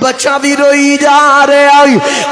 بچہ بھی روئی جا رہا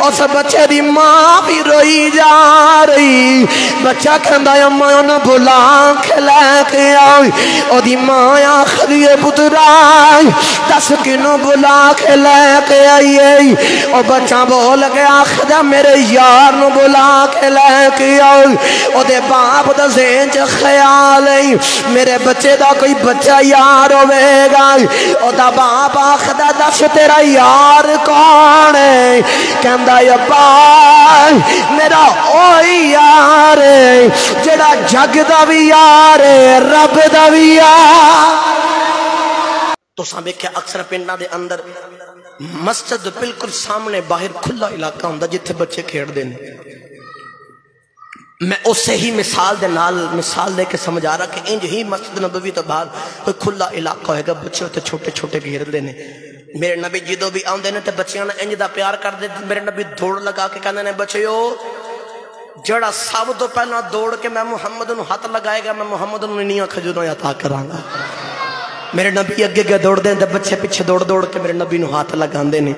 اس بچے دی ماں بھی روئی جا رہی بچہ کہندا ہے میں انہوں بلا کے لے کے آئی او دی ماں آخری پترا دس کنوں بلا کے لے کے آئی او بچہ بول کے آخر میرے یار نو بلا کے لے کے آئی او دے باپ دا ذہن چ خیال ہے میرے بچے دا کوئی بچہ یار ہوئے گا او دا باپ آخر دس تیرا یار کون ہے کہندا ابا میرا اوہی یار ہے جڑا جگ دا بھی یار ہے رب دا بھی یار تو سامنے کیا اکثر پنڈاں دے اندر مسجد بالکل سامنے باہر کھلا علاقہ ہوندا جتھے بچے کھیڈ دے نے میں اسے ہی مثال دے کے سمجھا رہا کہ انج ہی مسجد نبوی تو باہر کوئی کھلا علاقہ ہوئے گا بچے ہوتے چھوٹے چھوٹے گھیر دینے میرے نبی جدو بھی آن دینے تے بچیاں نے انج دا پیار کر دے میرے نبی دوڑ لگا کے کہنے نے بچیو جڑا سب تو پہلا دوڑ کے میں محمد انہوں ہاتھ لگائے گا میں محمد انہوں نیاں کھجوروں عطا کرانگا میرے نبی اگے گے دوڑ دیں بچے پیچھے دوڑ کے میرے نبی نو ہاتھ لگان دینے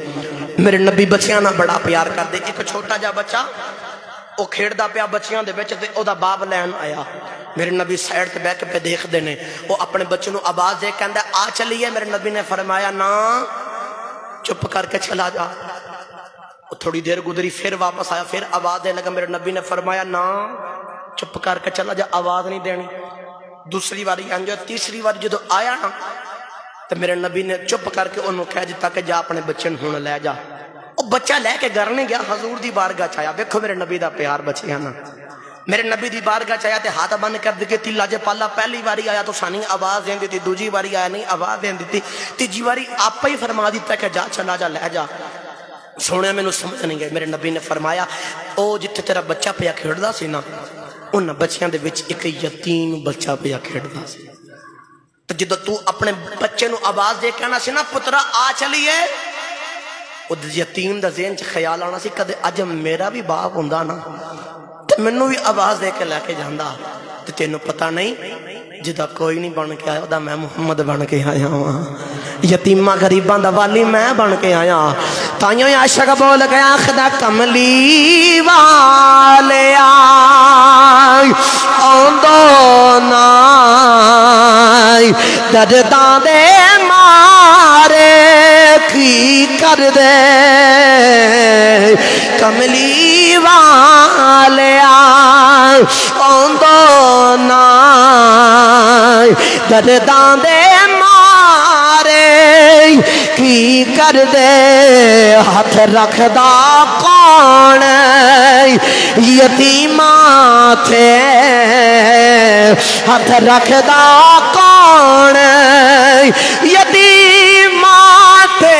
میرے نبی بچیاں نہ بڑا پیار کر دے ایک چھوٹا جا بچہ وہ کھیڑ دا پیا بچیاں دے بیچ دے او دا باب لین آیا میرے نبی سائیڈ تے بیٹھ کے پہ دیکھ دینے وہ اپنے بچوں نو آواز دے کہندا آ چلیے میرے نبی نے فرمایا نا چپ کر کے چلا جا تھوڑی دیر گزری پھر واپس آیا پھر آواز دے لگا میرے نبی نے فرمایا نا چپ کر کے چلا جا آواز نہیں دینی دوسری باری انجو تیسری باری جدو آیا نا تو میرے نبی نے چپ کر کے انہوں کہہ دیتا کہ جا اپنے بچے ہون لے جا وہ بچہ لے کے گھر نہیں گیا حضور دی بارگاہ چاہیا دیکھو میرے نبی دا پیار بچے نا میرے نبی دی بارگاہ چاہیا تے ہاتھ بند کر دے تی لاجے پالا پہلی باری آیا تو سانی آواز دین دیتی دوجی باری آیا نہیں آواز دین دیتی تیجی باری آپ ہی فرما دیتا کہ جا چلا جا لے جا سونے میں نو سمجھ نہیں گئے میرے نبی نے فرمایا او جتے تیرا بچہ پیا کھیڑ دا سی نا ان بچیاں دے وچ ایک یتیم بچہ پیا کھیڑ دا سی تو جدو تو اپنے بچے نو آواز دے کہنا سی نا پترا آ چلیے او یتیم دا ذہن چ خیال آنا سی کدے اج میرا بھی باپ ہوندا نا تے مینوں بھی آواز دے کے لے کے جاندا تے تینوں پتہ نہیں جدا کوئی نہیں بن کے آیا دا میں محمد بن کے آیا ہاں یتیماں غریباں دا والی میں بن کے آیا تائیوں عاشق بول گیا خدا کملی والیا اوندو نائی درداں دے مارے کی کر دے کملی والیا اوندو نائی درداں دے کی کر دے ہاتھ رکھ دا کون یتیماں تھے ہاتھ رکھ دا کون یتیماں تھے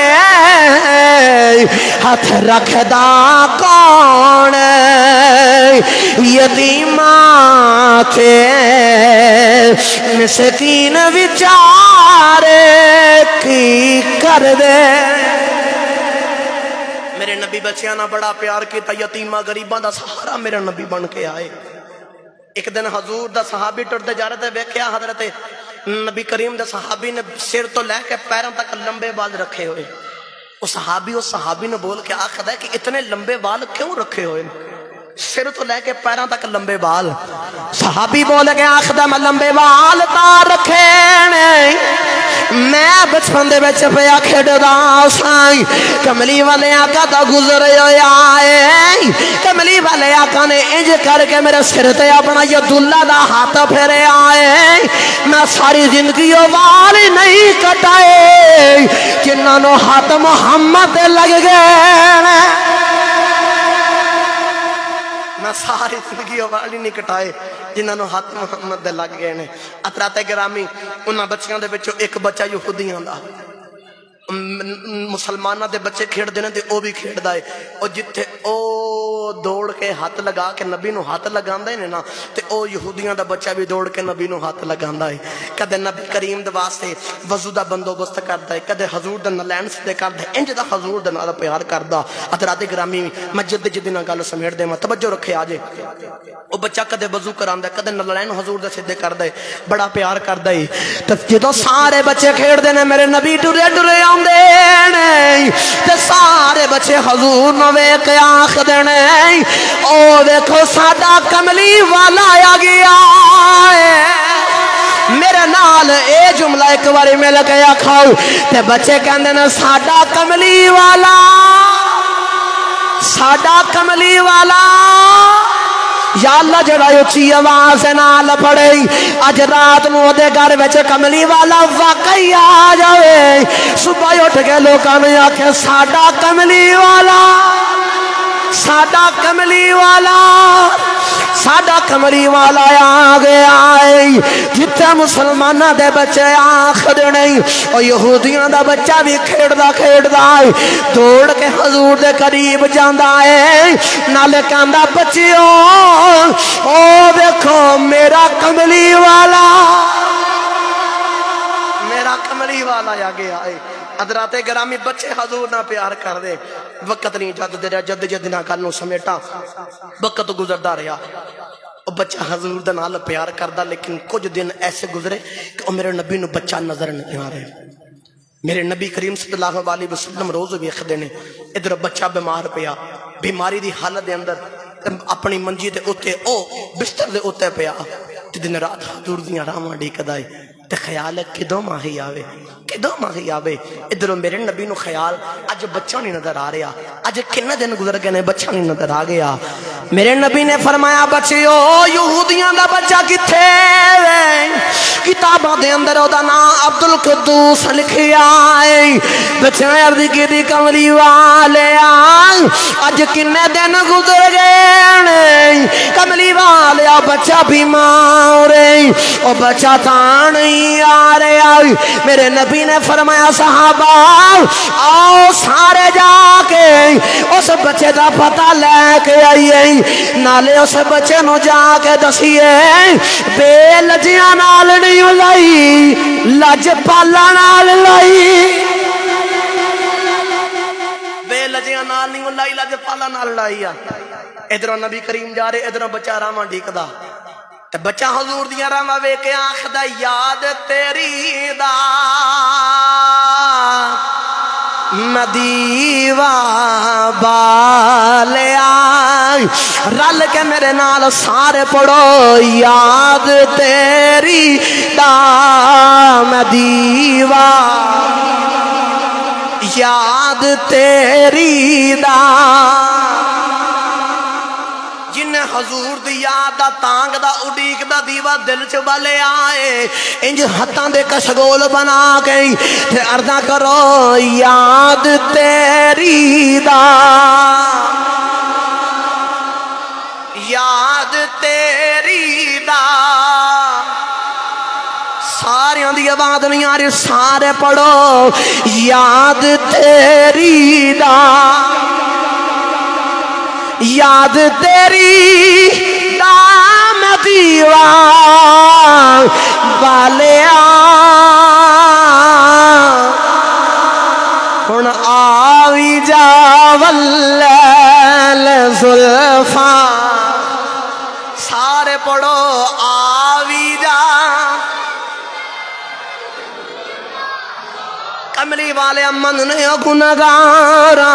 ہاتھ رکھ دا کون یتیماں تھے مسکین بیچارے کی کر دے میرے نبی بچیاں نہ بڑا پیار کیتا یتیمہ غریباں دا سہارا میرے نبی بن کے آئے ایک دن حضور دا صحابی ٹرتے جا رہے تھے ویکھیا حضرت نبی کریم دا صحابی نے سر تو لے کے پیروں تک لمبے بال رکھے ہوئے اس صحابی نے بول کے آخر ہے کہ اتنے لمبے بال کیوں رکھے ہوئے سر تو لے کے پیروں تک لمبے بال صحابی بول کے آخر میں لمبے بال تا رکھے میں بچپن دے بچ پیا کھیڈدا سائی کملی والے آقا دا گزرے آئے کملی والے آقا نے انج کر کے میرے سر تے اپنا یداللہ دا ہاتھ پھیرے آئے میں ساری زندگی وال نہیں کٹائے جنہاں نو ہاتھ محمد لگ گئے میں ساری زندگی والی نہیں کٹائے جنہاں نو ہاتھ محمد دے لگ گئے نے اطراط گرامی انہاں بچیاں دے وچوں ایک بچہ یہودیاں دا مسلمانہ دے بچے کھیڑ دینے دے او بھی کھیڑ دائے او جتھے او دوڑ کے ہاتھ لگا کے نبی نو ہاتھ لگان دائے نا تے او یہودیاں دا بچہ بھی دوڑ کے نبی نو ہاتھ لگان دائے کدے نبی کریم دے واسطے وضو دا بندوبست کر دائے کدے حضور دا نلین سے کر دائے انج دا حضور دا نالا پیار کر دا حضرات گرامی میں جدی نہ گل سمیٹ دے میں توجہ رکھے آجے او بچہ کدے وضو کران دائے کدے نلین حضور دے سدے کر دائے بڑا پیار کر دائے تو جدو سارے بچے کھیڑ دینے میرے نبی ٹرے ٹرے آن دے نہیں تے سارے بچے حضور نو ویکھ کے آکھدے نے او دیکھو ساڈا کملی والا آ گیا ہے میرے نال اے جملہ ایک باری مل کے آکھاؤ تے بچے کہندے نے ساڈا کملی والا ساڈا کملی والا یا اللہ جڑا اچھی آواز نال پڑھے اج رات نو دے گھر وچ کملی والا واقعی آ جاوے صبح اٹھ کے لوکاں نے آکھے ساڈا کملی والا ساڈا کملی والا ساڈا کملی والا آ گیا ہے جتھے مسلماناں دے بچے آکھدے نہیں او یہودیاں دا بچہ بھی کھیڑدا کھیڑدا ہے دوڑ کے حضور دے قریب جاندا ہے نالے کہندا بچیو او دیکھو میرا کملی والا میرا کملی والا آ گیا ہے حضرات گرامی بچے حضور نہ پیار کر دے وقت نہیں جد دے رہا جد جد نہ کرنو سمیٹا وقت گزردا رہا او بچہ حضور دے نال پیار کردا لیکن کچھ دن ایسے گزرے کہ او میرے نبی نو بچہ نظر نہیں آ رہے میرے نبی کریم صلی اللہ علیہ وسلم روز ویکھدے نے ادھر بچہ بیمار پیا بیماری دی حالت دے اندر اپنی منجی دے اوتے او بستر دے اوتے پیا تے دن رات حضور دیاں راواں ڈیکدا ہے تے خیال ہے کدوں ماہی آوے ادھروں میرے نبی نو خیال اج بچہ نہیں نظر آ رہا اج کنے دن گزر گئے نے بچہ نہیں نظر آ گیا میرے نبی نے فرمایا بچیو یہودیاں دا بچہ کتھے وے کتاباں دے اندر او دا نام عبد القدوس لکھیا ہے بچہ عرض کی کملی والے اج کنے دن گزر گئے نے کملی والے بچہ بیمار ہے او بچہ تاں نہیں آ رہے میرے نبی نے فرمایا صحابہ آؤ سارے جا کے اس بچے دا پتہ لے کے آئیے نالے اس بچے نو جا کے دسیے بے لجیاں نال نہیں لائی لج پالا نال لائی بے لجیاں نال نہیں لائی لج پالا نال لائی ادھروں نبی کریم جا رہے ادھروں بچہ راواں ڈیکدا تے بچہ حضور دیاں راواں ویکھ کے آکھدا یاد تیری دا مدیوا بالیا رل کے میرے نال سارے پڑھو یاد تیری دا مدیوا یاد تیری دا جن حضور دی یاد دا تانگ دا اڈیک دا دیوا دل چ والے آئے انج ہتھاں دے کشگول بنا کے تے عرضاں کرو یاد تیری دا یاد تیری دا ساریاں دی آواز نہیں آ رہی سارے پڑھو یاد تیری دا یاد تیری دام دیوا بالیا ہن آوی جا واللیل زلفا سارے پڑھو آوی جا کملی والے امن نے گناہگارا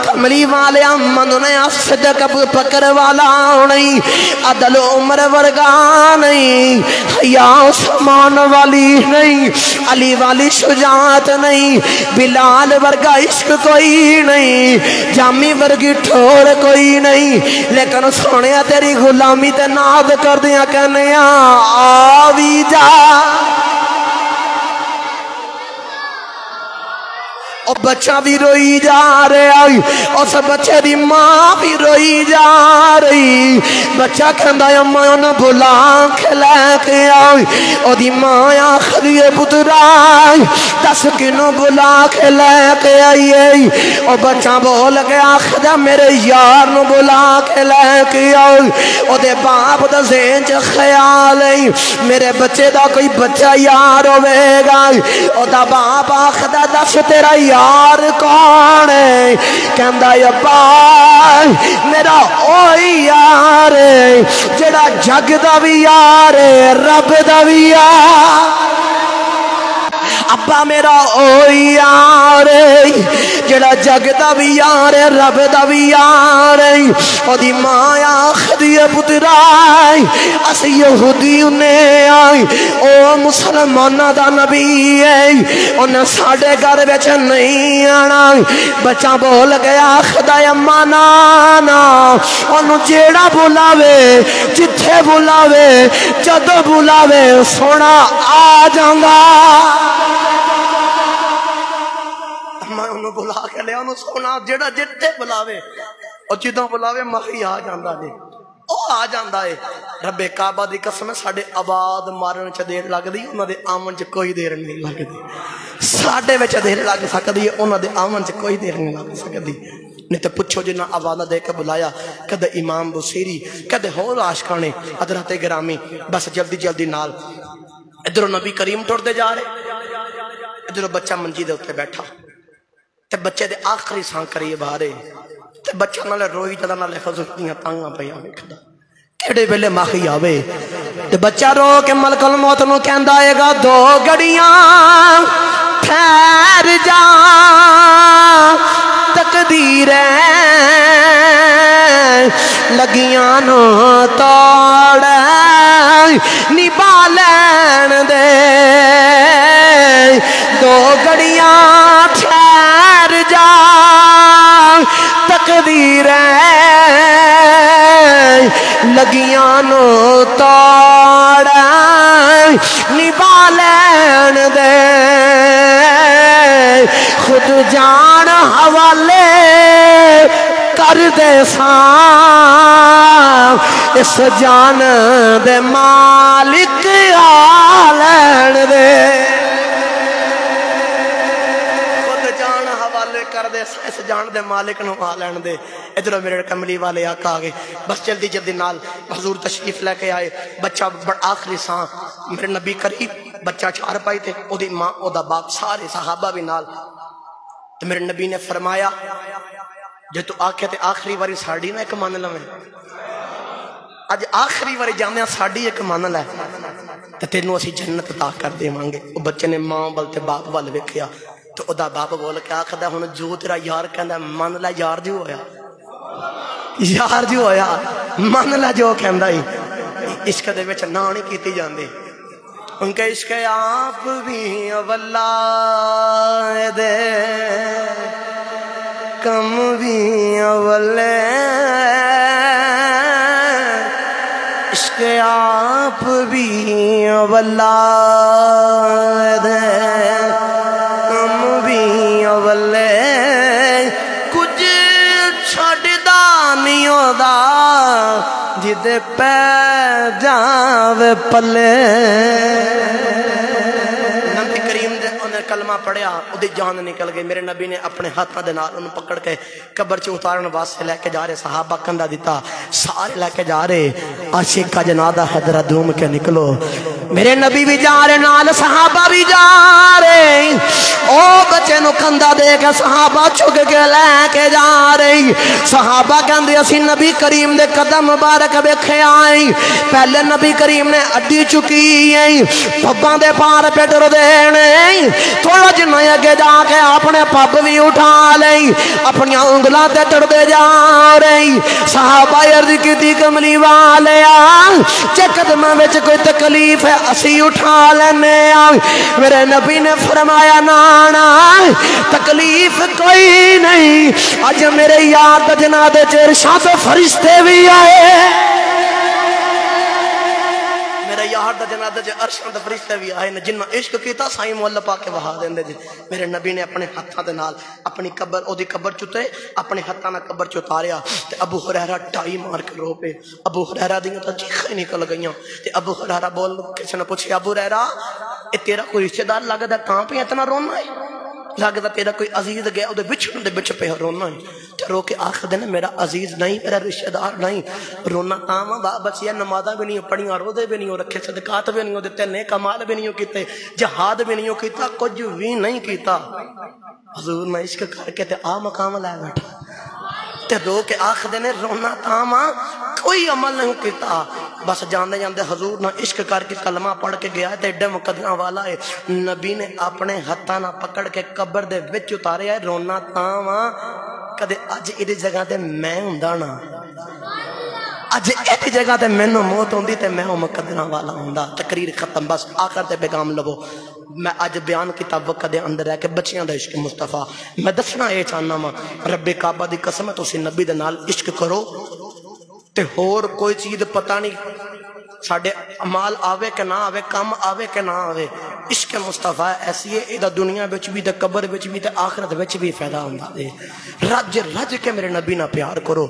کملی والے امن نے صدق پکر والا نہیں عدل عمر ورگا نہیں حیا سمان والی نہیں علی والی شجاعت نہیں بلال ورگا عشق کوئی نہیں جامی ورگی ٹھوڑ کوئی نہیں لیکن سونے تیری غلامی تے ناد کر دیا کہنے آوی جا اور بچہ بھی روئی جا رہا اور سب بچے دی ماں بھی روئی جا رہی بچہ کہندا اماں انہاں بھلا کھلے کے آئی اور دی ماں آخری پترا دس کنوں بلا کھلے کے آئی اور بچہ بول کے آخدا میرے یار نو بلا کھلے کے آئی اور دے باپ دا ذہن چ خیال ہے میرے بچے دا کوئی بچہ یار ہوے گا اور دا باپ آخدا دس تیرا یار کون ہے کہندا ابا میرا اوہی یار ہے جڑا جگ دا بھی یار ہے رب دا بھی یار ابا میرا او یار جڑا جگ دا بھی یار رب دا بھی یار او دی ماں آخدی پترا اس یہودی انہیں آئی او مسلمانہ دا نبی ہے انہیں ساڑھے گھر بیچ نہیں آنا بچہ بول گیا خدا اما نانا انہوں جیڑا بلاوے جتھے بلاوے جدو بلاوے سونا آ جاؤں میں انہوں بلا کے لیا انہوں سونا جیڑا جتھے بلاوے اور جدوں بلاوے مخی آ جاندہ دے او آ جاندہ ہے رب کعبہ دی قسم ساڑھے آباد مارن چا دیر لگ دی انہوں دے آمن چا کوئی دیر نہیں لگ دی ساڑھے وچا دیر لگ سکتی ہے انہوں دے آمن چا کوئی دیر نہیں لگ سکتی نہیں تو پچھو جنہ آوازہ دے کے بلایا کدھے امام بصیری کدھے ہو عاشقانے حضرت گرامی بس جلدی جلدی نال ادھر نبی کریم ٹوڑ دے جا رہے ادھر بچہ منجی دے ہوتے بیٹھا تے بچے دے آخری سان قریب آ رہے تے بچہ نالے روئی جدا نالے خزوٹیاں تانگاں پہ آوے کھدا کیڑے بیلے ماخی آوے تے بچہ رو کے ملک الموت نو کہندہ آئے گا 2 گھڑیاں ٹھہر جا تقدیر لگیاں نو توڑ نبھا لین دے 2 گھڑیاں ٹھہر جا تقدیر لگیاں نو توڑ نبھا لین دے خود جان حوالے کر دے ساں اس جان دے مالک آ لین دے کر دے اس جان دے مالک نو آ لین دے ادھر میرے کملی والے آقا آگے بس جلدی جلدی نال حضور تشریف لے کے آئے بچہ آخری سان میرے نبی قریب بچہ 4 پائی تھے او دی ماں او دا باپ سارے صحابہ بھی نال تو میرے نبی نے فرمایا جو تو آکھے تے آخری واری ساڑی نہ ایک مان لویں آج آخری واری جانے ساڑی ایک مان لے تے تینوں اسی جنت عطا کر دے مانگے وہ بچے نے ماں بلتے باپ وال ویکھیا تو او دا باپ بول کے آخدہ ہن جو تیرا یار کہندہ مان لے یار جو ہویا یار جو ہویا مان لے جو کہندہ ہی عشق دے وچ نہ نہیں کیتی جاندے ان کے عشق آپ بھی واللہ دے کم بھی اولے عشق آپ بھی واللہ دے کم بھی اولے کچھ چھوڑ دانیوں دا جدے پہ جاوے پلے نبی کریم دے انہیں کلمہ پڑھیا ادھی جان نکل گئی میرے نبی نے اپنے ہاتھوں دے نال انہوں پکڑ کے قبر چ اتارن واسطے لے کے جا رہے صحابہ کندھا دیتا سارے لے کے جا رہے عاشق کا جنازہ حضرہ دوم کے نکلو میرے نبی بھی جا رہے نال صحابہ بھی جا رہے او بچے نو کندھا دے کے صحابہ چک کے لے کے جا رہے صحابہ کہندے اسی نبی کریم دے قدم مبارک ویکھے آئی پہلے نبی کریم نے اڈی چکی آئی پباں دے پار پہ ٹر دینے تھوڑا جنہ اگے جا کے اپنے پب بھی اٹھا لئی اپنی انگلاں تے ٹر دے جا رہی صحابہ عرض کیتی کملی والے چے قدماں وچ کوئی تکلیف ہے اسی اٹھا لینے میرے نبی نے فرمایا نانا تکلیف کوئی نہیں اج میرے یار جنازے چ ارشاد فرشتے بھی آئے میرے یار دا جنازے چ ارشاد فرشتے بھی آئے جنہ عشق کیتا سائیں مولا پا کے وہا دیندے جی میرے نبی نے اپنے ہاتھاں دے نال اپنی قبر او دی قبر چتے اپنے ہاتھاں نال قبر چ اتاریا تے ابو ہریرہ ٹائی مار کے رو پے ابو ہریرہ دیاں تے چیخیں نکل گئیاں تے ابو ہریرہ بول کسی نے پوچھیا ابو ہریرہ اے تیرا کوئی رشتہ دار لگدا کہاں پہ اتنا رونا ہے لگتا تیرا کوئی عزیز گیا او دے بچھڑ دے بچ پہ رونا ہے تے رو کے آخر دینا میرا عزیز نہیں میرا رشتہ دار نہیں رونا تاما با بچیا نمازاں بھی نہیں پڑھیاں روزے بھی نہیں رکھے صدقات بھی نہیں دیتے نیک اعمال بھی نہیں کیتے جہاد بھی نہیں کیتا کچھ بھی نہیں کیتا حضور میں عشق کر کے تے آ مقام لے بیٹھا تے رو کے آخر دینے رونا تاما کوئی عمل نہیں کیتا بس جاندے جاندے حضور نہ عشق کر کے کلمہ پڑھ کے گیا تے ایڈے مقدرہ والا ہے نبی نے اپنے ہتھاں نہ پکڑ کے قبر دے وچ اتاریا ہے رونا تاں وا کدے اج ایدی جگہ تے میں ہوندا نا اج ایدی جگہ تے مینوں موت ہوندی تے میں او مقدرہ والا ہوندا تقریر ختم بس آخر تے پیغام لو میں اج بیان کیتا وقت دے اندر ہے کہ بچیاں دا عشق مصطفیٰ میں دسنا اے چاہنا وا رب کعبہ دی قسم ہے تسی نبی دے نال عشق کرو تے ہور کوئی چیز پتہ نہیں ساڈے عمال آوے کہ نہ آوے کم آوے کہ نہ آوے عشق مصطفیٰ ایسی ہے ادا دنیا بچ بھی تے قبر بچ بھی تے آخرت بچ بھی فائدہ ہوندا ہے رج رج کے میرے نبی نہ پیار کرو